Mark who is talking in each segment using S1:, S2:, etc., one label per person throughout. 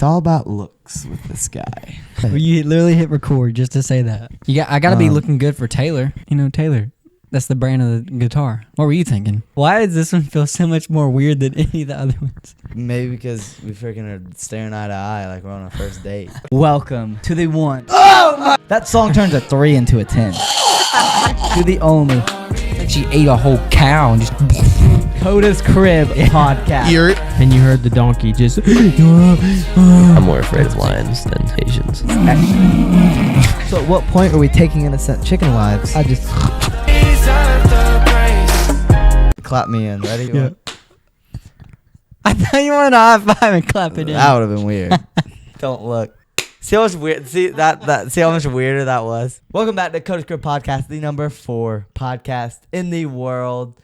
S1: all about looks with this guy.
S2: Well, you literally hit record just to say that. I gotta be looking good for Taylor. You know, Taylor. That's the brand of the guitar. What were you thinking? Why does this one feel so much more weird than any of the other ones?
S1: Maybe because we freaking are staring eye to eye like we're on a first date.
S3: Welcome to the one. Oh! That song turns a 3 into a 10. To the only.
S2: Like she ate a whole cow and just...
S3: Coda's Crib podcast.
S4: And you heard the donkey just...
S5: I'm more afraid of lions than Asians.
S3: So at what point are we taking innocent chicken lives? I just...
S1: Clap me in. Ready?
S2: Yeah. I thought you wanted to high five and clap it in.
S1: That would have been weird. Don't look. See how much weird. See See how much weirder that was. Welcome back to Coda's Crib podcast, the number 4 podcast in the world.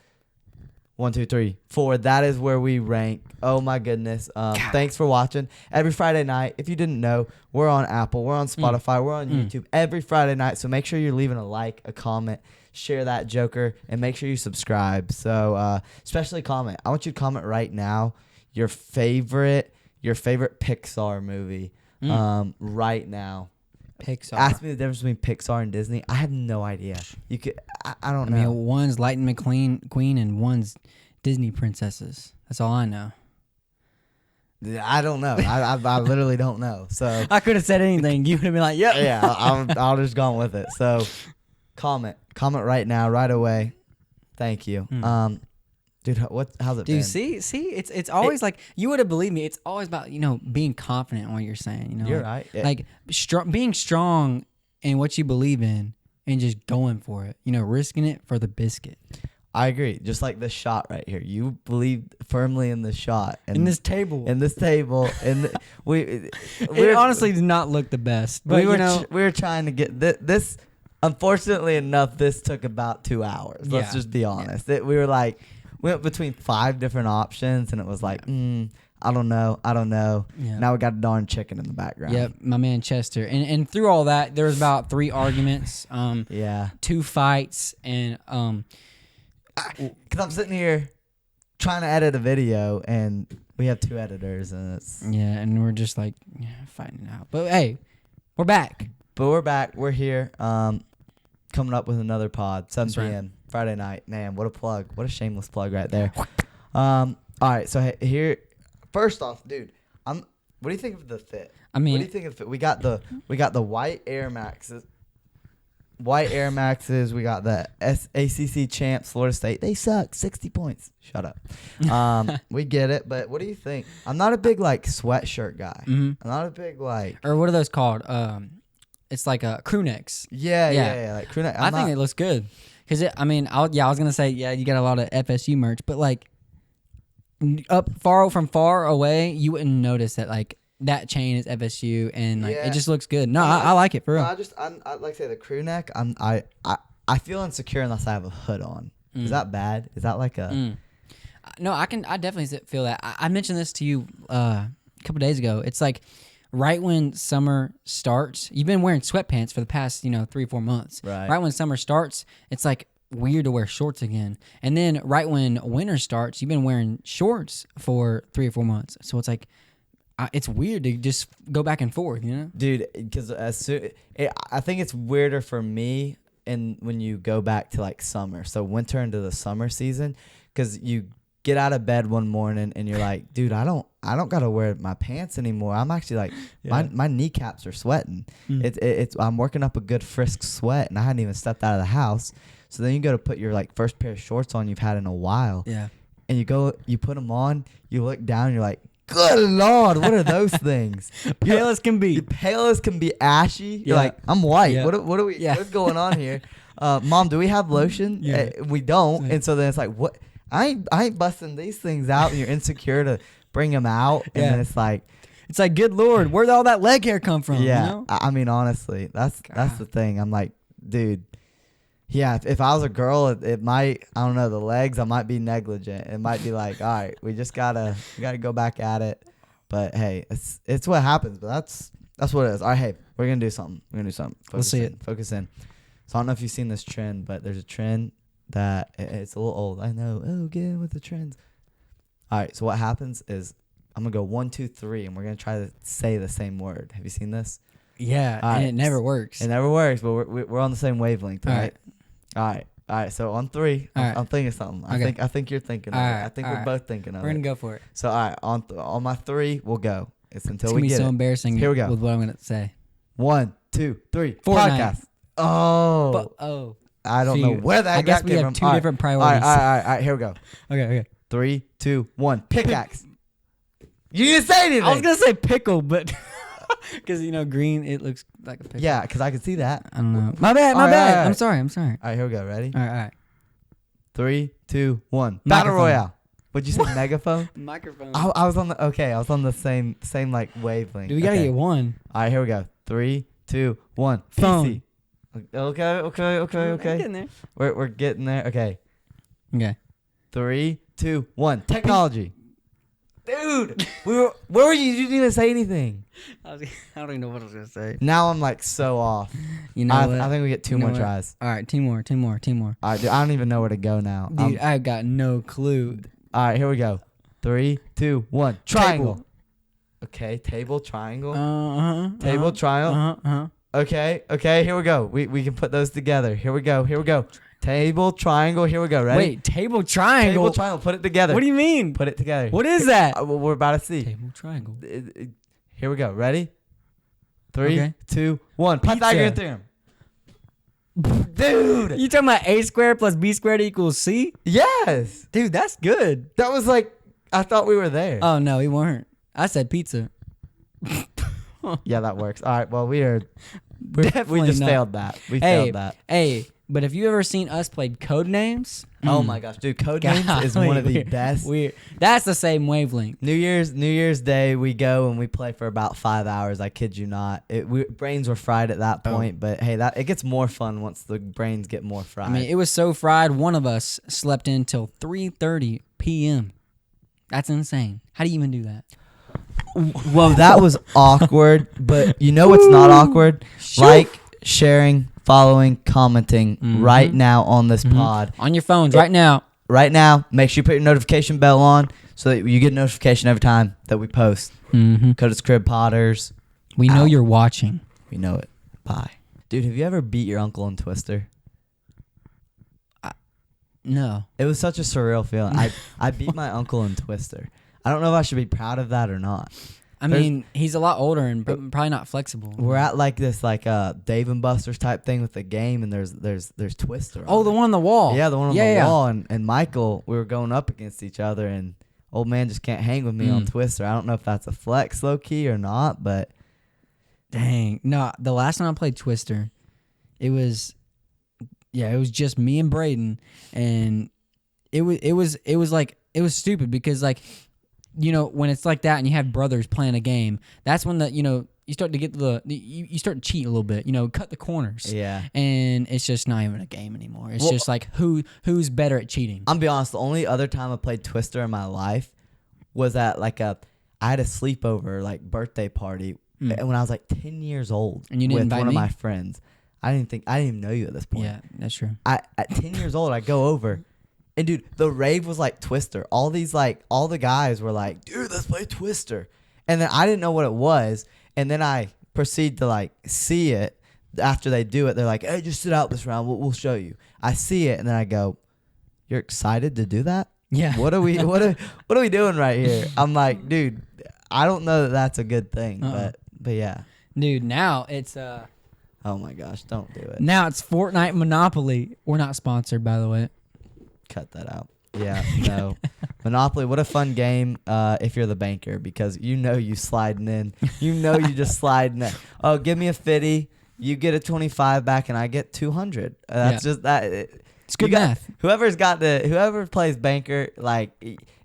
S1: 1, 2, 3, 4. That is where we rank. Oh my goodness. Thanks for watching. Every Friday night, if you didn't know, we're on Apple, we're on Spotify, we're on YouTube every Friday night. So make sure you're leaving a like, a comment, share that joker, and make sure you subscribe. So especially comment. I want you to comment right now your favorite Pixar movie. Right now.
S2: Pixar.
S1: Ask me the difference between Pixar and Disney. I have no idea. You could. I don't know.
S2: I mean, one's Lightning McQueen and one's Disney princesses. That's all I know.
S1: I don't know. I literally don't know. So
S2: I could have said anything. You would have been like, "Yep."
S1: yeah, I'll just gone with it. So comment right now, right away. Thank you. Dude, how's it been?
S2: Dude, see, it's always like you would have believed me. It's always about being confident in what you're saying.
S1: You're right. Yeah.
S2: Like being strong in what you believe in and just going for it. Risking it for the biscuit.
S1: I agree. Just like this shot right here. You believe firmly in this shot.
S2: In this table.
S1: We
S2: honestly did not look the best. But
S1: we were trying to get this. Unfortunately enough, this took about 2 hours. Let's just be honest. We went between 5 different options, and it was like, I don't know. Yeah. Now we got a darn chicken in the background.
S2: Yep, my man Chester. And through all that, there was about 3 arguments, 2 fights, and
S1: because I'm sitting here trying to edit a video, and we have 2 editors, and it's
S2: and we're just like fighting it out. But hey, we're back.
S1: We're here. Coming up with another pod, 7 p.m.
S2: Right.
S1: Friday night. Man, what a plug. What a shameless plug right there. All right, so here, first off, dude, what do you think of the fit?
S2: I mean,
S1: what do you think of the fit? We got the white Air Maxes. We got the ACC champs, Florida State. They suck. 60 points. Shut up. We get it, but what do you think? I'm not a big sweatshirt guy.
S2: Mm-hmm.
S1: I'm not a big
S2: or what are those called? It's like a crew necks.
S1: Yeah, like crew neck.
S2: I think it looks good. Cause I was gonna say you got a lot of FSU merch, but from far away, you wouldn't notice that that chain is FSU and it just looks good. No, I like it for real.
S1: I like to say the crew neck. I feel insecure unless I have a hood on. Is that bad? Is that like a?
S2: No, I definitely feel that. I mentioned this to you a couple days ago. It's like right when summer starts, you've been wearing sweatpants for the past 3 or 4 months.
S1: Right
S2: when summer starts, it's weird to wear shorts again. And then right when winter starts, you've been wearing shorts for 3 or 4 months. So it's it's weird to just go back and forth,
S1: Dude, because I think it's weirder for me when you go back to summer. So winter into the summer season, because you get out of bed one morning and you're like, dude, I don't gotta wear my pants anymore. I'm actually my kneecaps are sweating. I'm working up a good frisk sweat, and I hadn't even stepped out of the house. So then you go to put your first pair of shorts on you've had in a while.
S2: Yeah.
S1: And you put them on, you look down, and you're like, good Lord, what are those things?
S2: Pale as can be.
S1: Pale as can be, ashy. You're like, I'm white.
S2: Yeah.
S1: What are we? Yeah. What's going on here? Mom, do we have lotion?
S2: Yeah.
S1: We don't. Yeah. And so then it's like, what? I ain't busting these things out, and you're insecure to bring them out. And then it's like,
S2: good Lord, where'd all that leg hair come from?
S1: Yeah. I mean, honestly, that's the thing. I'm like, dude. Yeah, if I was a girl, it might, I don't know, the legs, I might be negligent. It might be all right, we gotta go back at it. But hey, it's what happens. But that's what it is. All right, hey, we're gonna do something.
S2: Let's see it.
S1: Focus in. So I don't know if you've seen this trend, but there's a trend that it's a little old. I know. Oh, get in with the trends. All right. So what happens is I'm gonna go 1, 2, 3, and we're gonna try to say the same word. Have you seen this?
S2: Yeah,
S1: All
S2: and
S1: right.
S2: it never works.
S1: It never works, but we're on the same wavelength,
S2: All
S1: right? All right. So on 3,
S2: All right.
S1: I'm thinking of something.
S2: Okay.
S1: I think you're thinking of
S2: All
S1: it.
S2: right,
S1: I think
S2: all
S1: we're
S2: right.
S1: both thinking of
S2: We're
S1: it.
S2: gonna go for it.
S1: So all right, on my 3, we'll go. It's until
S2: It's
S1: we
S2: gonna be
S1: get
S2: so
S1: it.
S2: embarrassing.
S1: Here we go.
S2: With what I'm gonna say.
S1: 1, 2, 3.
S2: Fortnite.
S1: Podcast. Oh,
S2: But
S1: I don't
S2: see,
S1: know where that
S2: I guess
S1: got
S2: we
S1: came
S2: have
S1: from.
S2: two
S1: All right.
S2: different
S1: All
S2: priorities.
S1: right. Here we go.
S2: Okay.
S1: 3, 2, 1. Pickaxe. You didn't say anything.
S2: I was gonna say pickle, but because green, it looks like a pickle.
S1: Yeah, because I can see that.
S2: I don't know. My bad.
S1: All right.
S2: I'm sorry.
S1: All right, here we go. Ready?
S2: All right.
S1: 3, 2, 1. Battle
S2: Microphone.
S1: Royale. What'd you say? Megaphone?
S2: Microphone.
S1: I was on the same like wavelength.
S2: Dude, we gotta
S1: Okay.
S2: get one.
S1: All right, here we go. 3, 2, 1.
S2: Phone.
S1: PC. Okay.
S2: Getting there.
S1: We're getting there. Okay.
S2: Okay.
S1: 3, 2, 1. Technology. Dude, where were you? You didn't even say anything.
S2: I don't even know what I was gonna say.
S1: Now I'm like so off.
S2: You know what?
S1: I think we get 2
S2: You know
S1: more
S2: what?
S1: tries.
S2: All right, two more.
S1: All right, dude, I don't even know where to go now.
S2: Dude, I've got no clue.
S1: All right, here we go. 3, 2, 1. Triangle. Okay, table, triangle. Table, triangle. Okay, here we go. We can put those together. Here we go. Table, triangle. Here we go. Ready?
S2: Wait, table triangle.
S1: Table, triangle. Put it together.
S2: What do you mean?
S1: Put it together.
S2: What is that?
S1: We're about to see.
S2: Table triangle.
S1: Here we go. Ready? 3,
S2: Okay.
S1: 2, 1.
S2: Pizza.
S1: Pythagorean theorem. Dude.
S2: You talking about a squared plus b squared equals c?
S1: Yes.
S2: Dude, that's good.
S1: That was like, I thought we were there.
S2: Oh no, we weren't. I said pizza.
S1: Yeah, that works. All right. Well, we
S2: Definitely
S1: just
S2: not.
S1: failed that. We
S2: Hey,
S1: failed that.
S2: hey, but have you ever seen us play Code Names?
S1: Oh my gosh, dude! Codenames is one of the best.
S2: That's the same wavelength.
S1: New Year's Day, we go and we play for about 5 hours. I kid you not. Brains were fried at that point, but hey, it gets more fun once the brains get more fried.
S2: I mean, it was so fried. One of us slept in till 3:30 p.m. That's insane. How do you even do that?
S1: well, that was awkward, but you know what's not awkward? Like, sharing, following, commenting right now on this pod.
S2: On your phones right now.
S1: Right now, make sure you put your notification bell on so that you get notification every time that we post. Coda's Crib Potters.
S2: We know
S1: Out.
S2: you're watching.
S1: We know it. Bye. Dude, have you ever beat your uncle in Twister?
S2: No.
S1: It was such a surreal feeling. I beat my uncle in Twister. I don't know if I should be proud of that or not.
S2: I mean, he's a lot older and probably not flexible.
S1: We're at like this Dave and Buster's type thing with the game, and there's Twister.
S2: Oh, the one on the wall.
S1: Yeah, the one on the wall. And Michael, we were going up against each other, and old man just can't hang with me on Twister. I don't know if that's a flex low key or not, but
S2: Dang. No, the last time I played Twister, it was just me and Braden, and it was stupid because like, you know, when it's like that and you have brothers playing a game, that's when you start to get you start to cheat a little bit, cut the corners.
S1: yeah.
S2: And it's just not even a game anymore. It's just like who's better at cheating.
S1: I'm gonna be honest. The only other time I played Twister in my life was at I had a sleepover birthday party when I was 10 years old.
S2: And you didn't
S1: with
S2: invite
S1: one of
S2: me?
S1: my friends. I didn't even know you at this point.
S2: Yeah, that's true.
S1: At 10 years old, I go over, and dude, the rave was like Twister. All these all the guys were like, dude, let's play Twister. And then I didn't know what it was, and then I proceed to see it after they do it. They're like, hey, just sit out this round. We'll show you. I see it, and then I go, you're excited to do that?
S2: Yeah.
S1: What are we doing right here? I'm like, dude, I don't know that that's a good thing, but yeah.
S2: Dude, now it's
S1: Oh my gosh, don't do it.
S2: now it's Fortnite Monopoly. We're not sponsored, by the way.
S1: Cut that out. Yeah, no. Monopoly, what a fun game if you're the banker, because you sliding in. You just sliding in. Oh, give me a 50. You get a 25 back and I get 200. That's just that.
S2: It's good math.
S1: Whoever plays banker,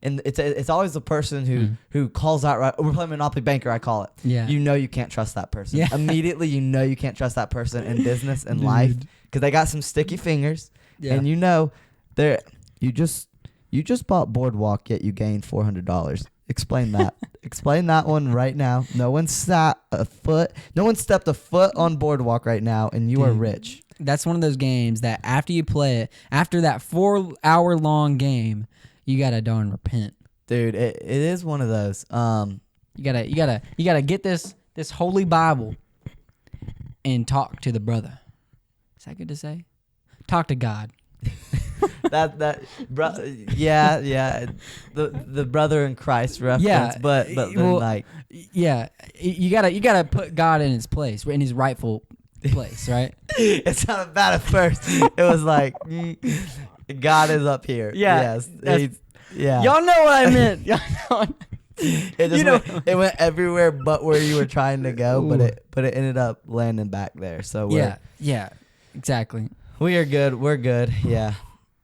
S1: and it's always the person who calls out, right, we're playing Monopoly Banker, I call it.
S2: Yeah.
S1: You can't trust that person.
S2: Yeah.
S1: Immediately you can't trust that person in business and life because they got some sticky fingers.
S2: Yeah.
S1: And you just bought Boardwalk, yet you gained $400. Explain that. Explain that one right now. No one stepped a foot on Boardwalk right now, and you are rich.
S2: That's one of those games that after you play it, after that 4-hour long game, you gotta darn repent.
S1: Dude, it is one of those.
S2: You gotta get this holy Bible and talk to the brother. Is that good to say? Talk to God.
S1: Yeah. The brother in Christ reference,
S2: Yeah,
S1: but then
S2: well,
S1: like,
S2: Yeah, you gotta put God in his place, in his rightful place, right?
S1: it sounded bad at first. It was like, God is up here.
S2: Yeah,
S1: Yes.
S2: that's-
S1: Yeah.
S2: Y'all know what I meant. Y'all know.
S1: It just
S2: you know-
S1: it went everywhere but where you were trying to go, but
S2: Ooh.
S1: it ended up landing back there. So
S2: Yeah, exactly.
S1: we are good. We're good. Yeah.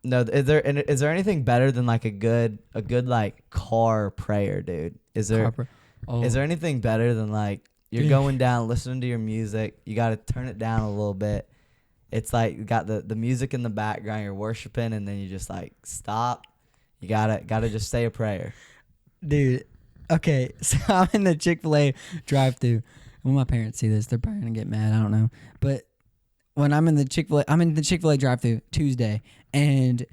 S1: No, is there anything better than like a good like car prayer, dude? Is there
S2: Oh.
S1: is there anything better than like you're going down listening to your music, you got to turn it down a little bit. It's like you got the music in the background, you're worshiping, and then you just like stop. You gotta just say a prayer.
S2: Dude, okay, so I'm in the Chick-fil-A drive-thru. When my parents see this, they're probably gonna get mad. I don't know, but when I'm in the Chick-fil-A drive-thru Tuesday, and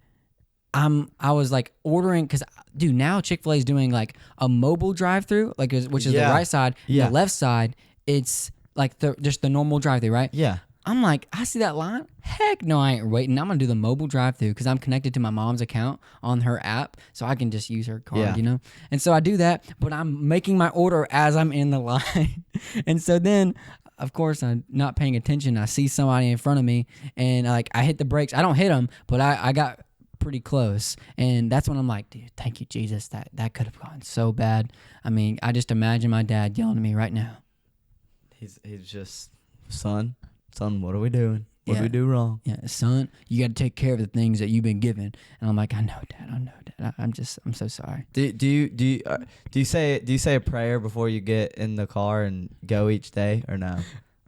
S2: I was like ordering because, dude, now Chick-fil-A is doing like a mobile drive-thru, like which is the
S1: Yeah.
S2: right side.
S1: Yeah.
S2: The left side, it's like just the normal drive-thru, right?
S1: Yeah.
S2: I'm like, I see that line. Heck no, I ain't waiting. I'm gonna do the mobile drive-through because I'm connected to my mom's account on her app, so I can just use her card,
S1: Yeah.
S2: you know. And so I do that, but I'm making my order as I'm in the line. And so then, of course, I'm not paying attention. I see somebody in front of me, and like I hit the brakes. I don't hit them, but I got pretty close, and that's when I'm like, dude, thank you, Jesus. That could have gone so bad. I mean, I just imagine my dad yelling at me right now.
S1: He's just son, what are we doing? What did
S2: Yeah.
S1: we do wrong?
S2: Yeah, son, you got to take care of the things that you've been given. And I'm like, I know, Dad. I'm so sorry.
S1: Do you say a prayer before you get in the car and go each day or no?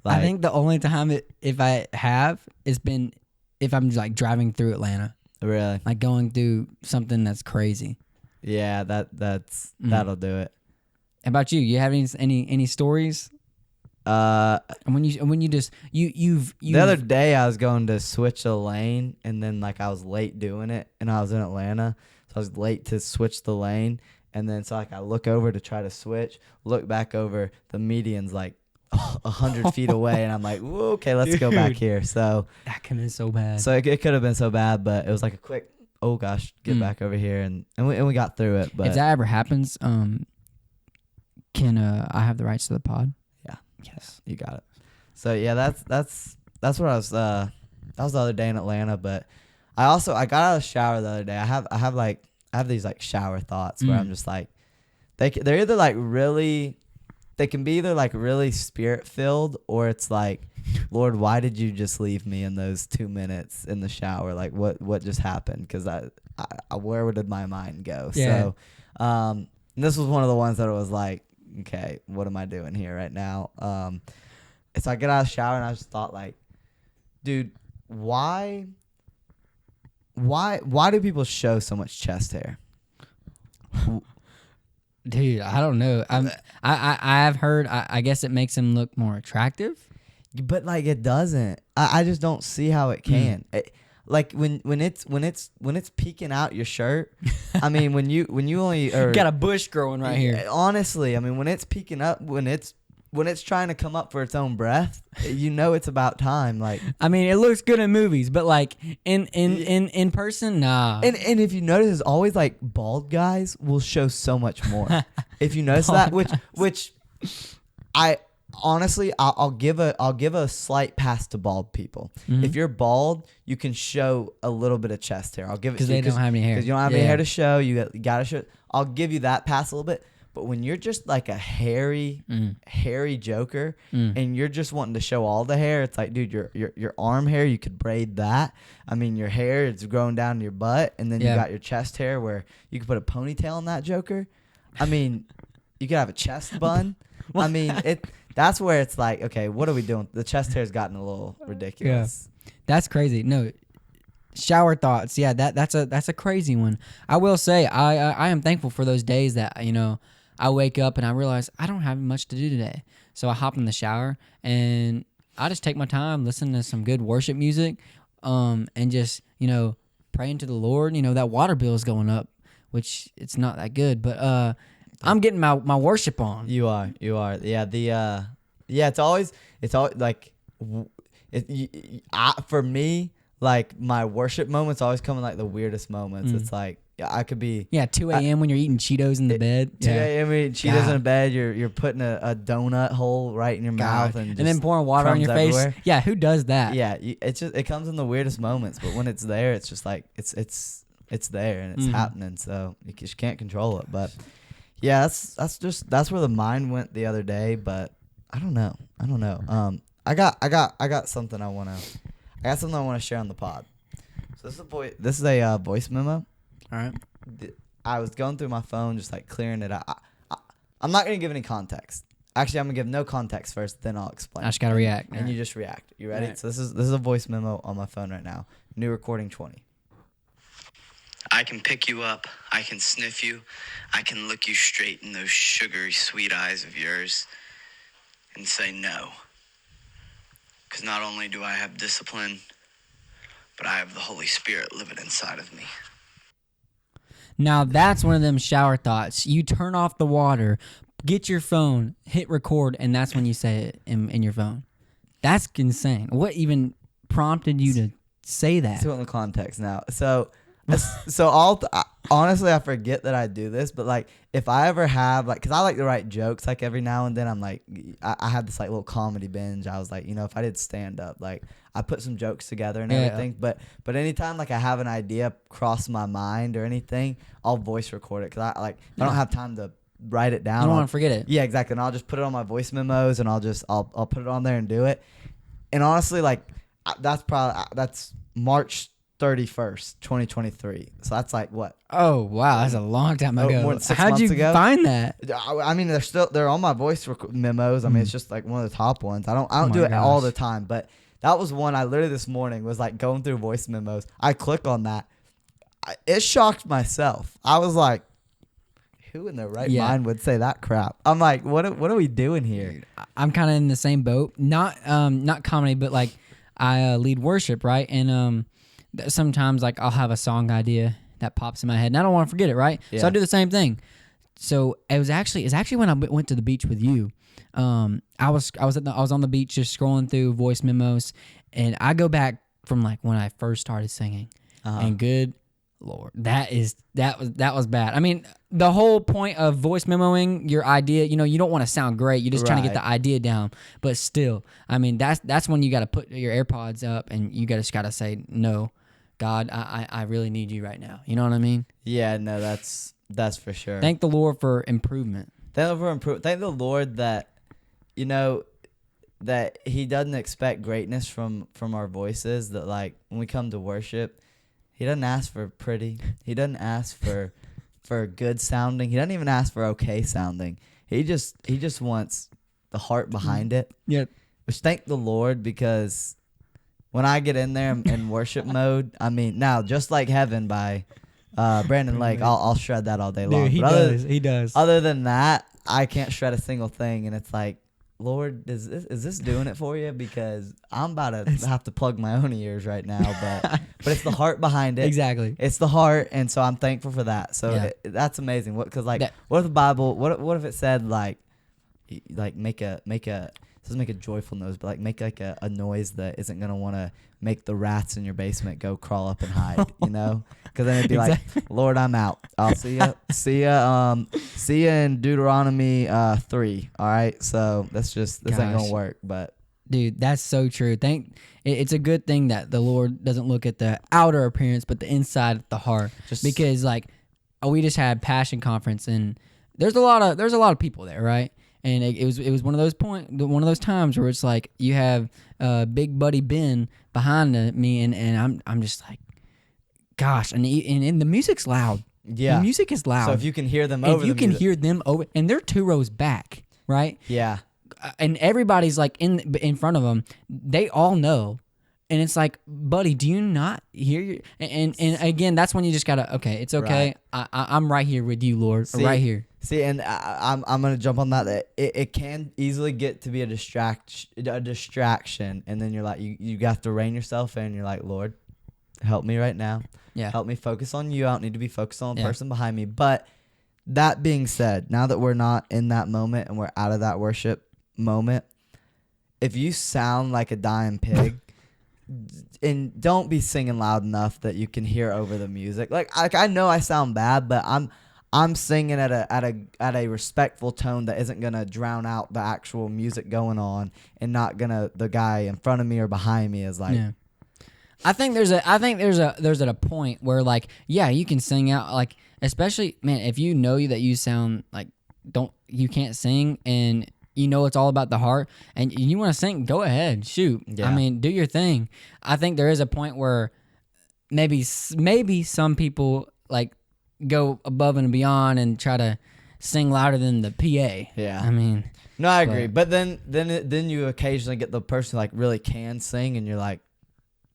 S2: I think the only time if I have, it's been if I'm like driving through Atlanta,
S1: really.
S2: like going through something that's crazy.
S1: Yeah, that'll do it.
S2: How about you? You have any stories? And when you just you've
S1: The other day I was going to switch a lane and then like I was late doing it and I was in Atlanta, so I was late to switch the lane, and then so like I look over to try to switch, look back over, the median's like 100 feet away, and I'm like, "Whoa, okay, let's go back
S2: Dude.
S1: here." So
S2: that could have been so bad.
S1: it could have been so bad, but it was like a quick, oh gosh, get back over here, and we got through it. But
S2: if that ever happens, can I have the rights to the pod?
S1: Yeah.
S2: Yes.
S1: You got it. So yeah, that's what I was. That was the other day in Atlanta, but I got out of the shower the other day. I have these like shower thoughts where I'm just like, they're either like really, they can be either like really spirit filled, or it's like, Lord, why did you just leave me in those 2 minutes in the shower? Like what just happened? Because I where did my mind go?
S2: Yeah.
S1: So, and this was one of the ones that it was like, okay, what am I doing here right now? So I get out of the shower and I just thought like, dude, why do people show so much chest hair?
S2: Dude, I don't know. I have heard. I guess it makes him look more attractive.
S1: But like it doesn't. I just don't see how it can. Like when it's peeking out your shirt. I mean when you only
S2: Got a bush growing right here.
S1: Honestly, I mean when it's peeking up, when it's trying to come up for its own breath, you know it's about time. Like
S2: I mean, it looks good in movies, but like in person, nah.
S1: and if you notice, it's always like bald guys will show so much more. If you notice that, which I honestly I'll give a slight pass to bald people.
S2: Mhm.
S1: If you're bald, you can show a little bit of chest hair. I'll give it
S2: Because
S1: to you
S2: they don't have any hair.
S1: because you don't have any hair to show. You gotta show. I'll give you that pass a little bit. But when you're just like a hairy joker, and you're just wanting to show all the hair, it's like, dude, your arm hair, you could braid that. I mean, your hair is growing down to your butt, and then you got your chest hair where you could put a ponytail on that joker. I mean, you could have a chest bun. I mean, that's where it's like, okay, what are we doing? The chest hair's gotten a little ridiculous.
S2: That's crazy. No, shower thoughts. Yeah, that's a crazy one. I will say I am thankful for those days that I wake up and I realize I don't have much to do today. So I hop in the shower and I just take my time, listen to some good worship music, and just praying to the Lord. That water bill is going up which it's not that good. But I'm getting my worship on.
S1: You are. Yeah. It's always like, for me, like my worship moments always come in like the weirdest moments. It's like I could be
S2: 2 a.m. when you're eating Cheetos in the bed.
S1: 2 a.m. eating Cheetos in a bed. You're putting a donut hole right in your mouth and
S2: then pouring water on your face.
S1: Everywhere.
S2: Yeah, who does that?
S1: Yeah, it comes in the weirdest moments, but when it's there, it's just like it's there and it's happening. So you just can't control it. But yeah, that's where the mind went the other day. But I don't know. I got something I want to share on the pod. So this is a voice memo.
S2: All right.
S1: I was going through my phone, just like clearing it out. I'm not gonna give any context. Actually, I'm gonna give no context first, then I'll explain.
S2: I just gotta react.
S1: And you just react. You ready?
S2: Right.
S1: So this is a voice memo on my phone right now. New recording 20.
S6: I can pick you up. I can sniff you. I can look you straight in those sugary sweet eyes of yours and say no. Because not only do I have discipline, but I have the Holy Spirit living inside of me.
S2: Now that's one of them shower thoughts. You turn off the water, get your phone, hit record, and that's when you say it in your phone. That's insane. What even prompted you to say that?
S1: Let's go in the context now. So honestly, I forget that I do this, but like if I ever have like, cause I like to write jokes like every now and then. I'm like, I had this like little comedy binge. I was like, if I did stand up, like I put some jokes together and everything. But anytime like I have an idea cross my mind or anything, I'll voice record it. Cause I don't have time to write it down.
S2: I don't want to forget it.
S1: Yeah, exactly. And I'll just put it on my voice memos and I'll put it on there and do it. And honestly, like that's March 31st, 2023. So that's like what?
S2: Oh wow, that's a long time ago.
S1: More than 6
S2: How'd
S1: months
S2: you
S1: ago?
S2: find that?
S1: I mean, they're on my voice memos. I mean, it's just like one of the top ones. I don't do
S2: my
S1: it all
S2: gosh.
S1: the time, but that was one I literally this morning was like going through voice memos. I click on that. It shocked myself. I was like, who in their right mind would say that crap? I'm like, what are we doing here?
S2: I'm kind of in the same boat. Not comedy, but like I lead worship, right? And sometimes like I'll have a song idea that pops in my head, and I don't want to forget it, right?
S1: Yeah.
S2: So I do the same thing. So it's actually when I went to the beach with you. I was on the beach just scrolling through voice memos, and I go back from like when I first started singing, and good Lord, that was bad. I mean, the whole point of voice memoing your idea, you don't want to sound great. You're just trying to get the idea down. But still, I mean, that's when you got to put your AirPods up and you just got to say, no, God, I really need you right now. You know what I mean?
S1: Yeah, no, that's for sure.
S2: Thank the Lord for improvement.
S1: Thank the Lord that, that He doesn't expect greatness from our voices. That like when we come to worship, He doesn't ask for pretty. He doesn't ask for good sounding. He doesn't even ask for okay sounding. He just wants the heart behind it.
S2: Yeah.
S1: Which thank the Lord, because when I get in there in worship mode, I mean, now Just Like Heaven by Brandon Lake, I'll shred that all day long.
S2: Dude, he does.
S1: Other than that, I can't shred a single thing, and it's like, Lord, is this doing it for you? Because I'm about to have to plug my own ears right now, but it's the heart behind it.
S2: Exactly.
S1: It's the heart, and so I'm thankful for that. So that's amazing. Because what if the Bible? What if it said like make a joyful noise, but like make like a noise that isn't gonna want to make the rats in your basement go crawl up and hide, Because then it'd be like, Lord, I'm out. I'll see ya in Deuteronomy 3. All right, so this ain't gonna work. But
S2: dude, that's so true. It's a good thing that the Lord doesn't look at the outer appearance, but the inside, the heart. Because like, we just had Passion Conference, and there's a lot of people there, right? And it was one of those times where it's like you have Big Buddy Ben behind me, and I'm just like, gosh, and the music's loud.
S1: Yeah,
S2: the music is loud.
S1: So if you can hear them
S2: hear them over, and they're 2 rows back, right?
S1: Yeah,
S2: and everybody's like in front of them. They all know. And it's like, buddy, do you not hear your... And again, that's when you just gotta, okay, it's okay. Right. I'm right here with you, Lord. Right here.
S1: See, and I'm gonna jump on that. It can easily get to be a distraction, and then you're like, you have to rein yourself in. You're like, Lord, help me right now.
S2: Yeah.
S1: Help me focus on you. I don't need to be focused on the
S2: Yeah.
S1: person behind me. But that being said, now that we're not in that moment and we're out of that worship moment, if you sound like a dying pig, and don't be singing loud enough that you can hear over the music. Like I know I sound bad, but I'm singing at a respectful tone that isn't gonna drown out the actual music going on, and not gonna the guy in front of me or behind me is like.
S2: Yeah. I think there's at a point where like, yeah, you can sing out, like, especially, man, if you know that you sound like you can't sing, and you know it's all about the heart, and you want to sing, go ahead, shoot.
S1: Yeah.
S2: I mean, do your thing. I think there is a point where maybe some people like go above and beyond and try to sing louder than the PA.
S1: Yeah.
S2: I mean,
S1: No, I agree. But then you occasionally get the person like really can sing, and you're like,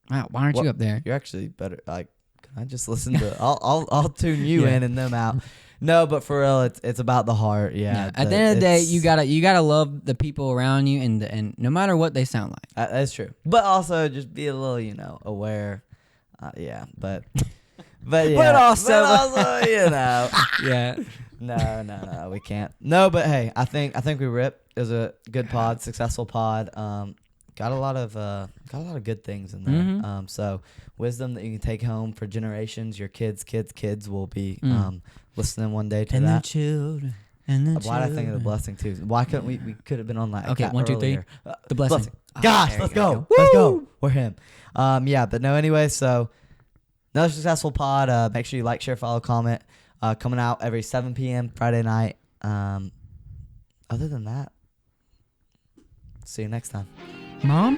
S2: wow, why aren't
S1: What?
S2: you up there?
S1: you're actually better. Like, can I just listen to? I'll tune you
S2: Yeah.
S1: in and them out. No, but for real, it's about the heart. Yeah.
S2: At the end of the day,
S1: it's-
S2: you gotta love the people around you, and no matter what they sound like.
S1: That's true. But also just be a little, aware. Yeah, but yeah.
S2: But also-
S1: you know.
S2: Yeah.
S1: No, we can't. No, but hey, I think we ripped. It was a good pod, successful pod. Got a lot of good things in there.
S2: Mhm.
S1: So wisdom that you can take home for generations. Your kids will be listening one day to
S2: And
S1: that.
S2: the children. And the
S1: Why did I think of the blessing too? Why couldn't we? We could have been on like
S2: Okay,
S1: that
S2: 1, 2, 3.
S1: earlier.
S2: The blessing.
S1: Gosh,
S2: there
S1: let's
S2: you
S1: go. Let's go. We're him. Yeah, but no. Anyway, so another successful pod. Make sure you like, share, follow, comment. Coming out every 7 p.m. Friday night. Other than that, see you next time.
S2: Mom?